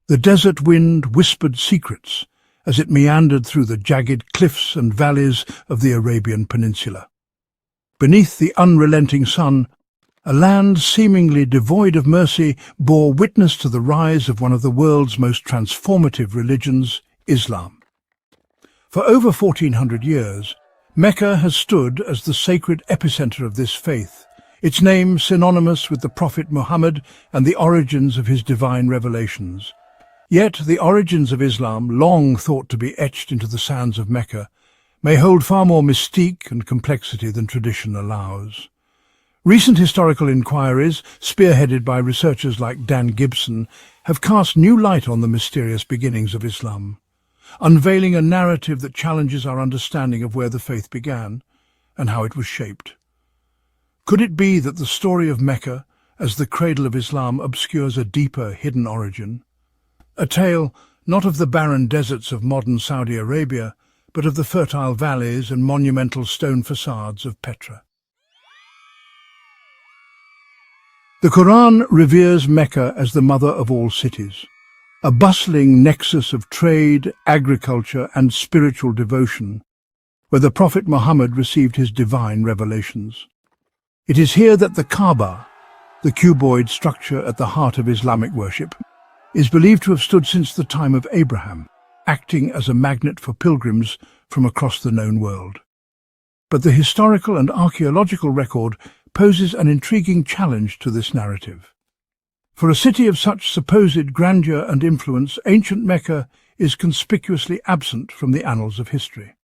The desert wind whispered secrets as it meandered through the jagged cliffs and valleys of the Arabian Peninsula. Beneath the unrelenting sun, a land seemingly devoid of mercy bore witness to the rise of one of the world's most transformative religions, Islam. For over 1400 years, Mecca has stood as the sacred epicenter of this faith, its name synonymous with the Prophet Muhammad and the origins of his divine revelations. Yet the origins of Islam, long thought to be etched into the sands of Mecca, may hold far more mystique and complexity than tradition allows. Recent historical inquiries, spearheaded by researchers like Dan Gibson, have cast new light on the mysterious beginnings of Islam, unveiling a narrative that challenges our understanding of where the faith began and how it was shaped. Could it be that the story of Mecca, as the cradle of Islam, obscures a deeper, hidden origin? A tale not of the barren deserts of modern Saudi Arabia, but of the fertile valleys and monumental stone facades of Petra. The Quran reveres Mecca as the mother of all cities, a bustling nexus of trade, agriculture and spiritual devotion, where the Prophet Muhammad received his divine revelations. It is here that the Kaaba, the cuboid structure at the heart of Islamic worship, is believed to have stood since the time of Abraham, acting as a magnet for pilgrims from across the known world. But the historical and archaeological record poses an intriguing challenge to this narrative. For a city of such supposed grandeur and influence, ancient Mecca is conspicuously absent from the annals of history.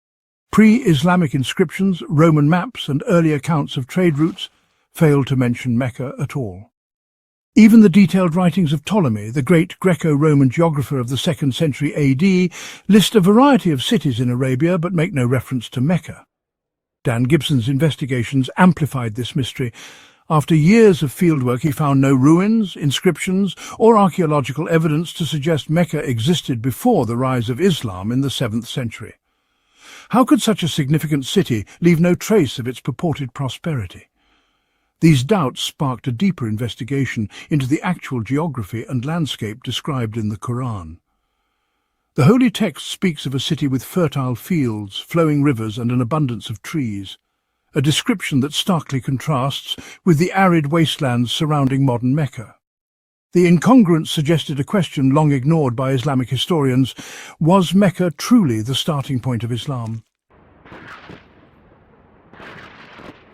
Pre-Islamic inscriptions, Roman maps and early accounts of trade routes fail to mention Mecca at all. Even the detailed writings of Ptolemy, the great Greco-Roman geographer of the 2nd century AD, list a variety of cities in Arabia but make no reference to Mecca. Dan Gibson's investigations amplified this mystery. After years of fieldwork, he found no ruins, inscriptions, or archaeological evidence to suggest Mecca existed before the rise of Islam in the 7th century. How could such a significant city leave no trace of its purported prosperity? These doubts sparked a deeper investigation into the actual geography and landscape described in the Quran. The holy text speaks of a city with fertile fields, flowing rivers and an abundance of trees, a description that starkly contrasts with the arid wastelands surrounding modern Mecca. The incongruence suggested a question long ignored by Islamic historians: was Mecca truly the starting point of Islam?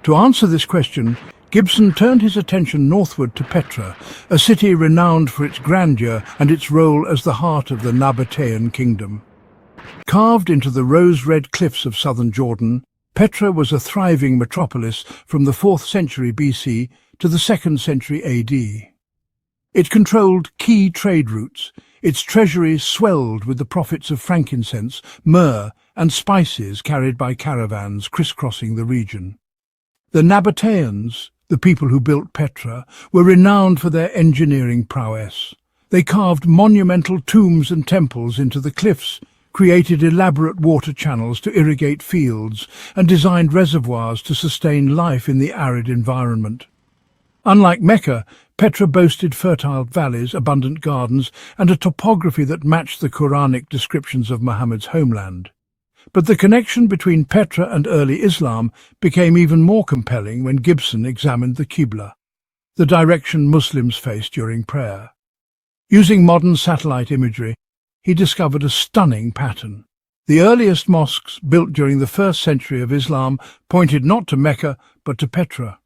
To answer this question, Gibson turned his attention northward to Petra, a city renowned for its grandeur and its role as the heart of the Nabataean kingdom. Carved into the rose-red cliffs of southern Jordan, Petra was a thriving metropolis from the 4th century BC to the 2nd century AD. It controlled key trade routes. Its treasury swelled with the profits of frankincense, myrrh and spices carried by caravans crisscrossing the region. The Nabataeans, the people who built Petra, were renowned for their engineering prowess. They carved monumental tombs and temples into the cliffs, created elaborate water channels to irrigate fields, and designed reservoirs to sustain life in the arid environment. Unlike Mecca, Petra boasted fertile valleys, abundant gardens, and a topography that matched the Quranic descriptions of Muhammad's homeland. But the connection between Petra and early Islam became even more compelling when Gibson examined the Qibla, the direction Muslims faced during prayer. Using modern satellite imagery, he discovered a stunning pattern. The earliest mosques, built during the 1st century of Islam, pointed not to Mecca but to Petra.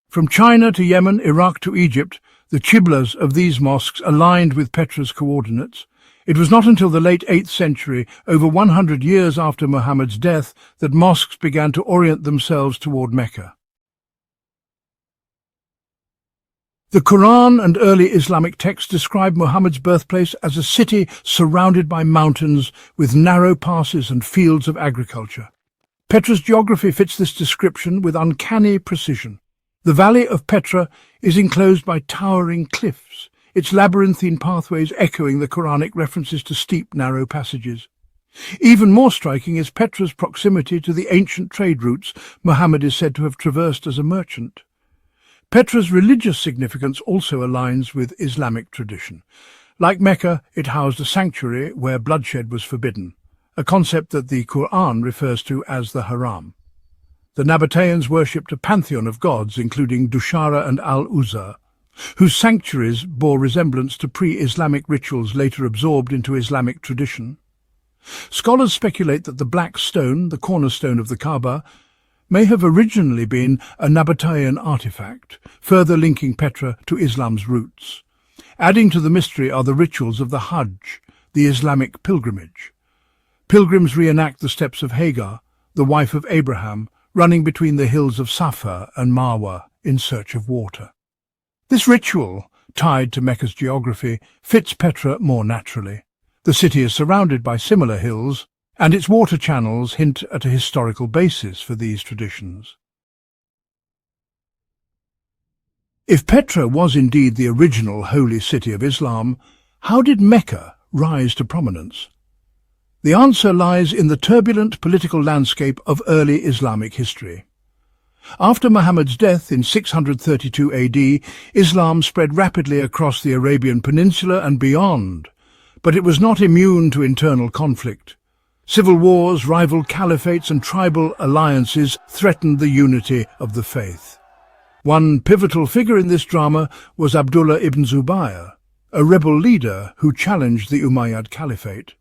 From China to Yemen, Iraq to Egypt, the Qiblas of these mosques aligned with Petra's coordinates. It was not until the late 8th century, over 100 years after Muhammad's death, that mosques began to orient themselves toward Mecca. The Quran and early Islamic texts describe Muhammad's birthplace as a city surrounded by mountains with narrow passes and fields of agriculture. Petra's geography fits this description with uncanny precision. The valley of Petra is enclosed by towering cliffs, its labyrinthine pathways echoing the Quranic references to steep, narrow passages. Even more striking is Petra's proximity to the ancient trade routes Muhammad is said to have traversed as a merchant. Petra's religious significance also aligns with Islamic tradition. Like Mecca, it housed a sanctuary where bloodshed was forbidden, a concept that the Quran refers to as the Haram. The Nabataeans worshipped a pantheon of gods, including Dushara and Al-Uzza, whose sanctuaries bore resemblance to pre-Islamic rituals later absorbed into Islamic tradition. Scholars speculate that the black stone, the cornerstone of the Kaaba, may have originally been a Nabataean artifact, further linking Petra to Islam's roots. Adding to the mystery are the rituals of the Hajj, the Islamic pilgrimage. Pilgrims reenact the steps of Hagar, the wife of Abraham, running between the hills of Safa and Marwa in search of water. This ritual, tied to Mecca's geography, fits Petra more naturally. The city is surrounded by similar hills, and its water channels hint at a historical basis for these traditions. If Petra was indeed the original holy city of Islam, how did Mecca rise to prominence? The answer lies in the turbulent political landscape of early Islamic history. After Muhammad's death in 632 AD, Islam spread rapidly across the Arabian Peninsula and beyond, but it was not immune to internal conflict. Civil wars, rival caliphates and tribal alliances threatened the unity of the faith. One pivotal figure in this drama was Abdullah ibn Zubayr, a rebel leader who challenged the Umayyad Caliphate.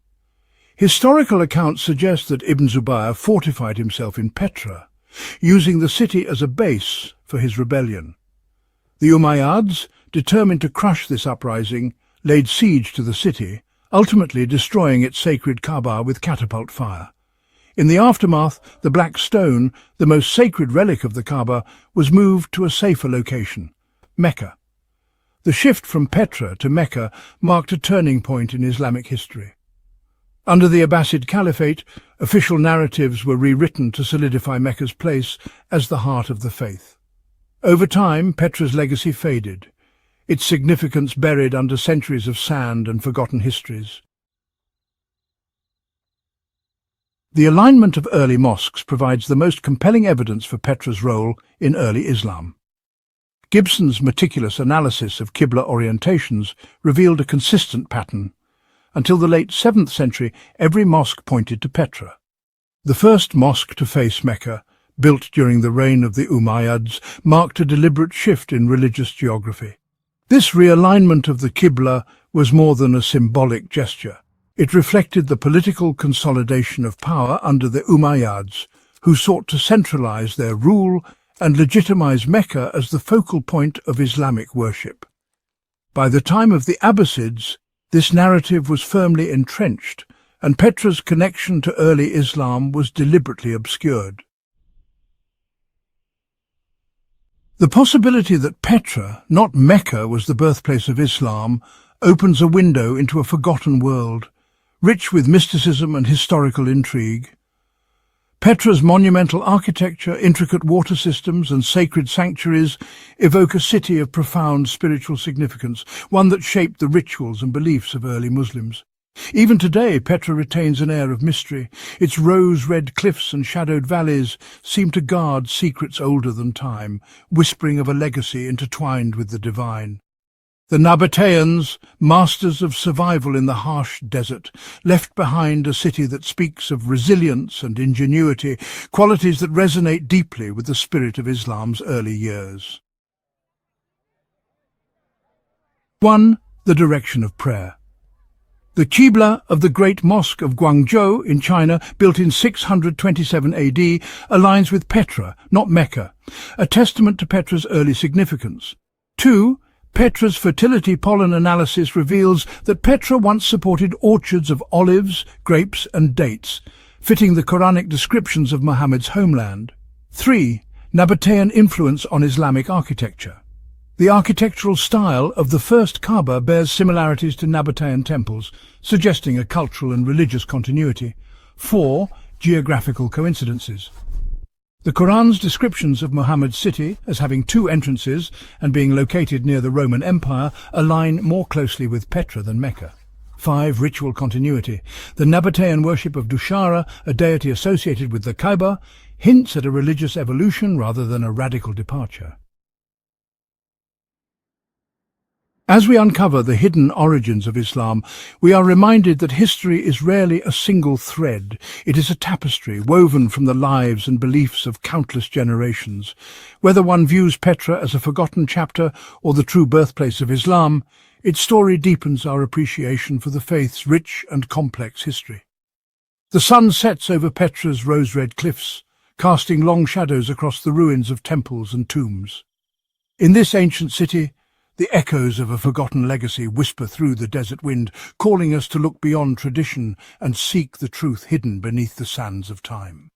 Historical accounts suggest that Ibn Zubayr fortified himself in Petra, using the city as a base for his rebellion. The Umayyads, determined to crush this uprising, laid siege to the city, ultimately destroying its sacred Kaaba with catapult fire. In the aftermath, the Black Stone, the most sacred relic of the Kaaba, was moved to a safer location, Mecca. The shift from Petra to Mecca marked a turning point in Islamic history. Under the Abbasid Caliphate, official narratives were rewritten to solidify Mecca's place as the heart of the faith. Over time, Petra's legacy faded, its significance buried under centuries of sand and forgotten histories. The alignment of early mosques provides the most compelling evidence for Petra's role in early Islam. Gibson's meticulous analysis of Qibla orientations revealed a consistent pattern. Until the late 7th century, every mosque pointed to Petra. The first mosque to face Mecca, built during the reign of the Umayyads, marked a deliberate shift in religious geography. This realignment of the Qibla was more than a symbolic gesture. It reflected the political consolidation of power under the Umayyads, who sought to centralize their rule and legitimize Mecca as the focal point of Islamic worship. By the time of the Abbasids, this narrative was firmly entrenched, and Petra's connection to early Islam was deliberately obscured. The possibility that Petra, not Mecca, was the birthplace of Islam opens a window into a forgotten world, rich with mysticism and historical intrigue. Petra's monumental architecture, intricate water systems and sacred sanctuaries evoke a city of profound spiritual significance, one that shaped the rituals and beliefs of early Muslims. Even today, Petra retains an air of mystery. Its rose-red cliffs and shadowed valleys seem to guard secrets older than time, whispering of a legacy intertwined with the divine. The Nabataeans, masters of survival in the harsh desert, left behind a city that speaks of resilience and ingenuity, qualities that resonate deeply with the spirit of Islam's early years. 1. The direction of prayer. The Qibla of the Great Mosque of Guangzhou in China, built in 627 AD, aligns with Petra, not Mecca, a testament to Petra's early significance. 2. Petra's fertility pollen analysis reveals that Petra once supported orchards of olives, grapes and dates, fitting the Quranic descriptions of Muhammad's homeland. 3. Nabataean influence on Islamic architecture. The architectural style of the first Kaaba bears similarities to Nabataean temples, suggesting a cultural and religious continuity. 4. Geographical coincidences. The Quran's descriptions of Muhammad's city as having 2 entrances and being located near the Roman Empire align more closely with Petra than Mecca. 5. Ritual continuity. The Nabataean worship of Dushara, a deity associated with the Kaaba, hints at a religious evolution rather than a radical departure. As we uncover the hidden origins of Islam, we are reminded that history is rarely a single thread. It is a tapestry woven from the lives and beliefs of countless generations. Whether one views Petra as a forgotten chapter or the true birthplace of Islam, its story deepens our appreciation for the faith's rich and complex history. The sun sets over Petra's rose-red cliffs, casting long shadows across the ruins of temples and tombs. In this ancient city, the echoes of a forgotten legacy whisper through the desert wind, calling us to look beyond tradition and seek the truth hidden beneath the sands of time.